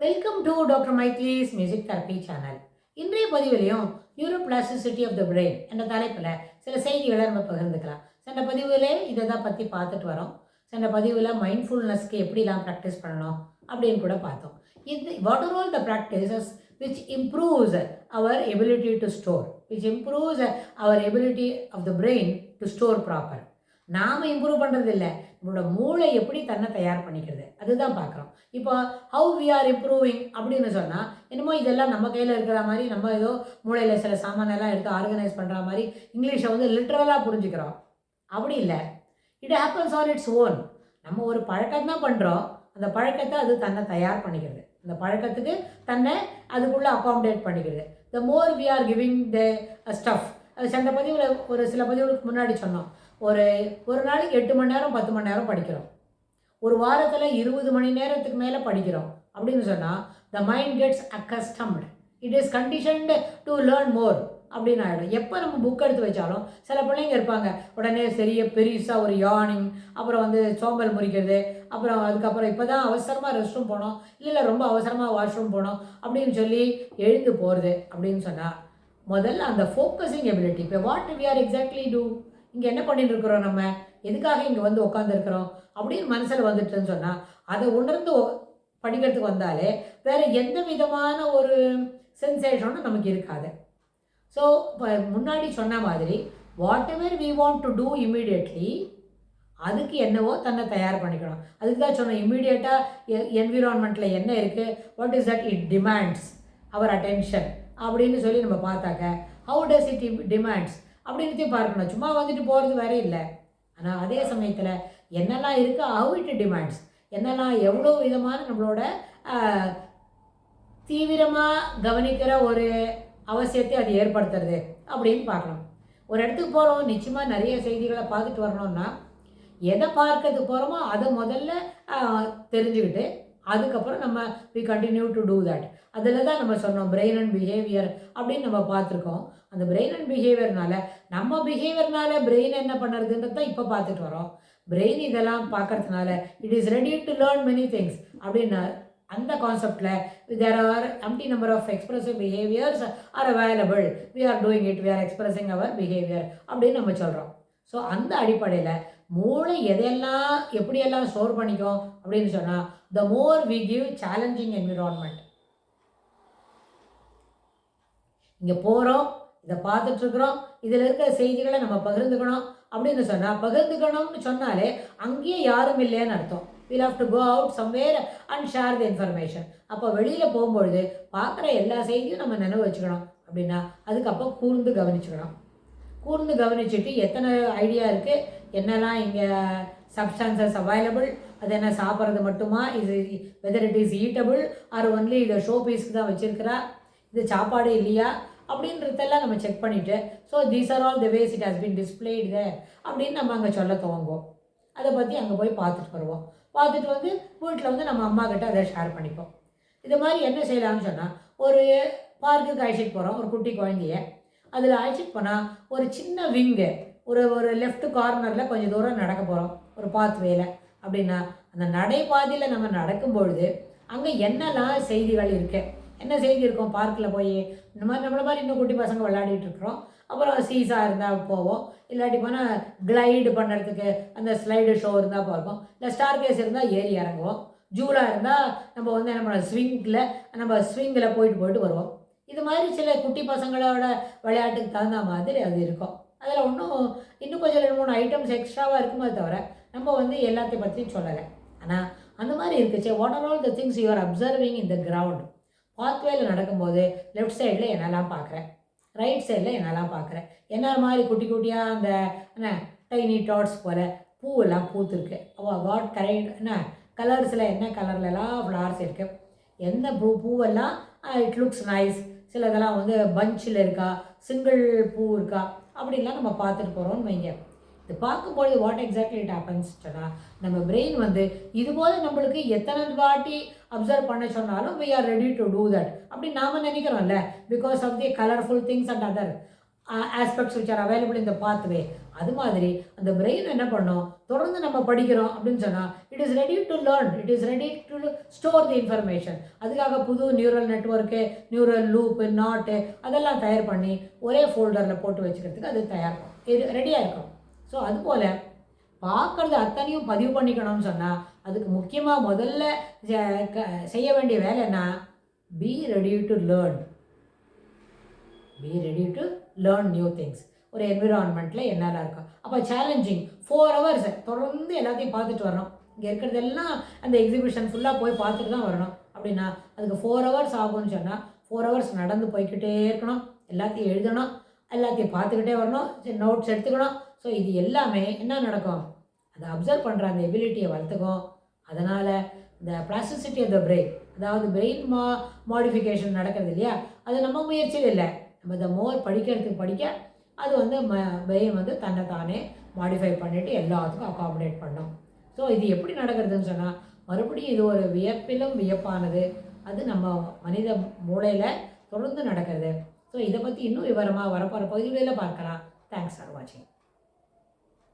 Welcome to doctor மைக்லீஸ் music therapy channel. இன்றைய பதிவிலையும் நியூரோபிளாஸ்டிசிட்டி ஆஃப் த பிரெயின் என்ற தலைப்பில் சில செய்திகளை நம்ம பகிர்ந்துக்கலாம். சென்ற பதிவிலே இதை தான் பற்றி பார்த்துட்டு வரோம். சென்ற பதிவில் மைண்ட்ஃபுல்னஸ்க்கு எப்படிலாம் ப்ராக்டிஸ் பண்ணணும் அப்படின்னு கூட பார்த்தோம். இது what are all the practices which improves our ability to store, which improves our ability of the brain to store proper. நாம் இம்ப்ரூவ் பண்ணுறது இல்லை, நம்மளோட மூளை எப்படி தன்னை தயார் பண்ணிக்கிறது அதுதான் பார்க்குறோம். இப்போ ஹவு வி ஆர் இம்ப்ரூவிங் அப்படின்னு சொன்னால் என்னமோ இதெல்லாம் நம்ம கையில் இருக்கிற மாதிரி, நம்ம ஏதோ மூளையில் சில சாமானெல்லாம் எடுத்து ஆர்கனைஸ் பண்ணுற மாதிரி இங்கிலீஷை வந்து லிட்ரலாக புரிஞ்சுக்கிறோம். அப்படி இல்லை. It happens on its own. நம்ம ஒரு பழக்கம் தான் பண்ணுறோம், அந்த பழக்கத்தை அது தன்னை தயார் பண்ணிக்கிறது, அந்த பழக்கத்துக்கு தன்னை அதுக்குள்ளே அகாமடேட் பண்ணிக்கிறது. The more we are giving the stuff. சென்ற பதிவில் ஒரு சில பதிவுகளுக்கு முன்னாடி சொன்னோம், ஒரு நாளைக்கு 8 மணி நேரம் 10 மணி நேரம் படிக்கிறோம், ஒரு வாரத்தில் 20 மணி நேரத்துக்கு மேலே படிக்கிறோம் அப்படின்னு சொன்னால் the mind gets accustomed, it is conditioned to learn more அப்படின்னு ஆகிடும். எப்போ நம்ம புக் எடுத்து வச்சாலும் சில பிள்ளைங்க இருப்பாங்க, உடனே பெருசாக ஒரு யார்னிங், அப்புறம் வந்து சோம்பல் முறிக்கிறது, அப்புறம் அதுக்கப்புறம் இப்போ தான் அவசரமாக ரெஸ்ட் ரூம் போனோம், இல்லை ரொம்ப அவசரமாக வாஷ்ரூம் போனோம் அப்படின்னு சொல்லி எழுந்து போகிறது அப்படின்னு சொன்னால் முதல்ல அந்த ஃபோக்கஸிங் எபிலிட்டி. இப்போ what we are exactly do, இங்கே என்ன பண்ணிட்டு இருக்கிறோம், நம்ம எதுக்காக இங்கே வந்து உட்காந்துருக்குறோம் அப்படின்னு மனசில் வந்துட்டுன்னு சொன்னால் அதை உணர்ந்து படிக்கிறதுக்கு வந்தாலே வேறு எந்த விதமான ஒரு சென்சேஷனும் நமக்கு இருக்காது. ஸோ இப்போ முன்னாடி சொன்ன மாதிரி whatever we want to do immediately அதுக்கு என்னவோ தன்னை தயார் பண்ணிக்கணும். அதுக்கு தான் சொன்னோம், இம்மீடியட்டாக என்விரான்மெண்ட்டில் என்ன இருக்குது, what is that it demands our attention அப்படின்னு சொல்லி நம்ம பார்த்தாக்க ஹவு டஸ் இட் டிமாண்ட்ஸ் அப்படின்றதே பார்க்கணும். சும்மா வந்துட்டு போகிறது வேற இல்லை. ஆனால் அதே சமயத்தில் என்னெல்லாம் இருக்குது, ஹவு இட் டிமாண்ட்ஸ், என்னெல்லாம் எவ்வளோ விதமான நம்மளோட தீவிரமாக கவனிக்கிற ஒரு அவசியத்தை அது ஏற்படுத்துறது அப்படின்னு பார்க்கணும். ஒரு இடத்துக்கு போகிறோம், நிச்சயமாக நிறைய செய்திகளை பார்த்துட்டு வரணும்னா எதை பார்க்கறதுக்கு போகிறோமோ அதை முதல்ல தெரிஞ்சுக்கிட்டு அதுக்கப்புறம் நம்ம we continue to do that. அதில் தான் நம்ம சொன்னோம் பிரெயின் அண்ட் பிஹேவியர் அப்படின்னு நம்ம பார்த்துருக்கோம். அந்த பிரெயின் அண்ட் பிஹேவியர்னால நம்ம பிஹேவியர்னால பிரெயின் என்ன பண்ணுறதுன்றது தான் இப்போ பார்த்துட்டு வரோம். பிரெயின் இதெல்லாம் பார்க்கறதுனால it is ready to learn many things அப்படின்னு அந்த கான்செப்டில் there are empty number of expressive behaviours are available, we are doing it, we are expressing our behaviour அப்படின்னு நம்ம சொல்கிறோம். ஸோ அந்த அடிப்படையில் மூளை எதையெல்லாம் எப்படியெல்லாம் ஸ்டோர் பண்ணிக்கும் அப்படின்னு சொன்னால் the more we give challenging environment. இங்கே போகிறோம், இதை பார்த்துட்ருக்குறோம், இதில் இருக்கிற செய்திகளை நம்ம பகிர்ந்துக்கணும் அப்படின்னு சொன்னால், பகிர்ந்துக்கணும்னு சொன்னாலே அங்கேயே யாரும் இல்லைன்னு அர்த்தம். we'll have to go out somewhere and share the information. அப்போ வெளியில் போகும்பொழுது பார்க்குற எல்லா செய்தியும் நம்ம நினைவு வச்சுக்கணும். அப்படின்னா அதுக்கப்புறம் கூர்ந்து கவனிச்சுக்கணும். கூர்ந்து கவனிச்சுட்டு எத்தனை ஐடியா இருக்குது, என்னெல்லாம் இங்கே சப்ஸ்டான்சஸ் அவைலபிள், அது என்ன சாப்பிட்றது மட்டுமா, இது whether it is eatable or only இதை ஷோ பீஸ்க்கு தான் வச்சுருக்கிறா, இது சாப்பாடு இல்லையா அப்படின்றதெல்லாம் நம்ம செக் பண்ணிவிட்டு, so these are all the ways it has been displayed there அப்படின்னு நம்ம அங்கே சொல்ல துவங்குவோம். அதை பற்றி அங்கே போய் பார்த்துட்டு வருவோம். பார்த்துட்டு வந்து வீட்டில் வந்து நம்ம அம்மா கிட்ட அதை ஷேர் பண்ணிப்போம். இது மாதிரி என்ன செய்யலாம்னு சொன்னால், ஒரு பார்க்குக்கு அழைச்சிட்டு போகிறோம் ஒரு குட்டி குழந்தைய, அதில் அழைச்சிட்டு போனால் ஒரு சின்ன விங்கு, ஒரு லெஃப்ட் கார்னரில் கொஞ்சம் தூரம் நடக்க போகிறோம் ஒரு பாத்வேல அப்படின்னா, அந்த நடைபாதையில் நம்ம நடக்கும்பொழுது அங்கே என்னெல்லாம் செய்திகள் இருக்குது, என்ன செய்தி இருக்கும், பார்க்கில் போய் இந்த மாதிரி நம்மளை மாதிரி இன்னும் குட்டி பசங்க விளையாடிட்டு இருக்கிறோம். அப்புறம் சீசா இருந்தால் போவோம், இல்லாட்டி போனால் கிளைடு பண்ணுறதுக்கு அந்த ஸ்லைடு ஷோ இருந்தால் பார்ப்போம், இல்லை ஸ்டார் கேஸ் இருந்தால் ஏறி இறங்குவோம், ஜூலாக இருந்தால் நம்ம வந்து நம்ம ஸ்விங்கில் போயிட்டு வருவோம். இது மாதிரி சில குட்டி பசங்களோட விளையாட்டுக்கு தகுந்த மாதிரி அது இருக்கும். அதில் இன்னும் கொஞ்சம் 2-3 ஐட்டம்ஸ் எக்ஸ்ட்ராவாக இருக்குமே தவிர நம்ம வந்து எல்லாத்தையும் பற்றியும் சொல்லலை. ஆனால் அந்த மாதிரி இருக்குச்சு. What are all the things you are observing in the ground. பாத்வேல நடக்கும்போது லெஃப்ட் சைடில் என்னெல்லாம் பார்க்குறேன், ரைட் சைடில் என்னெல்லாம் பார்க்குறேன், என்ன மாதிரி குட்டி குட்டியாக அந்த என்ன டைனி டாட்ஸ் போல் பூவெல்லாம் பூத்துருக்கு, வாட் என்ன கலர்ஸில் என்ன கலர்லலாம் ஃப்ளவர்ஸ் இருக்குது, எந்த பூவெல்லாம் இட் லுக்ஸ் நைஸ், சிலதெல்லாம் வந்து பஞ்சில் இருக்கா, சிங்கிள் பூ இருக்கா அப்படின்லாம் நம்ம பார்த்துட்டு போகிறோம்னு வைங்க. இது பார்க்கும்பொழுது வாட் எக்ஸாக்ட்லி இட் ஹேப்பன்ஸ் சொன்னால், நம்ம பிரெயின் வந்து இதுபோல் நம்மளுக்கு எத்தனை வாட்டி அப்சர்வ் பண்ண சொன்னாலும் we are ready to do that அப்படி நாம் நினைக்கிறோம்ல, because of the colourful things and other. Aspects which are available இந்த பாத்வே. அது மாதிரி அந்த பிரெயின் என்ன பண்ணும், தொடர்ந்து நம்ம படிக்கிறோம் அப்படின்னு சொன்னால் it is ready to learn, it is ready to store the information. அதுக்காக புது நியூரல் நெட்ஒர்க்கு, நியூரல் லூப்பு, நாட்டு அதெல்லாம் தயார் பண்ணி ஒரே ஃபோல்டரில் போட்டு வச்சுக்கிறதுக்கு அது ரெடியாக இருக்கும். ஸோ அதுபோல் பார்க்குறது அத்தனையும் பதிவு பண்ணிக்கணும்னு சொன்னால் அதுக்கு முக்கியமாக முதல்ல செய்ய வேண்டிய வேலை என்ன, be ready to learn. Be ready to learn new things. ஒரு என்விரான்மெண்ட்டில் என்னெல்லாம் இருக்கும். அப்போ சேலஞ்சிங் 4 hours தொடர்ந்து எல்லாத்தையும் பார்த்துட்டு வரணும். இங்கே இருக்கிறதெல்லாம் அந்த எக்ஸிபிஷன் ஃபுல்லாக போய் பார்த்துட்டு தான் வரணும் அப்படின்னா அதுக்கு 4 hours ஆகும்னு சொன்னால் 4 hours நடந்து போய்கிட்டே இருக்கணும், எல்லாத்தையும் எழுதணும், எல்லாத்தையும் பார்த்துக்கிட்டே வரணும், நோட்ஸ் எடுத்துக்கணும். ஸோ இது எல்லாமே என்ன நடக்கும், அதை அப்சர்வ் பண்ணுற அந்த எபிலிட்டியை வளர்த்துக்கும். அதனால் இந்த பிளாஸ்டிசிட்டி ஆஃப் த பிரெயின், அதாவது பிரெயின் மாடிஃபிகேஷன் நடக்கிறது இல்லையா, அது நம்ம முயற்சியில் இல்லை. நம்ம இந்த மோர் படிக்கிறதுக்கு படிக்க அது வந்து பிரெயின் வந்து தன்னை தானே மாடிஃபை பண்ணிவிட்டு எல்லாத்துக்கும் அகாமடேட் பண்ணும். ஸோ இது எப்படி நடக்கிறதுன்னு சொன்னால் மறுபடியும் இது ஒரு வியப்பிலும் வியப்பானது. அது நம்ம மனித மூளையில் தொடர்ந்து நடக்கிறது. ஸோ இதை பற்றி இன்னும் விவரமாக வரப்போகிற பகுதிகளில் பார்க்கலாம். தேங்க்ஸ் ஃபார் வாட்சிங்.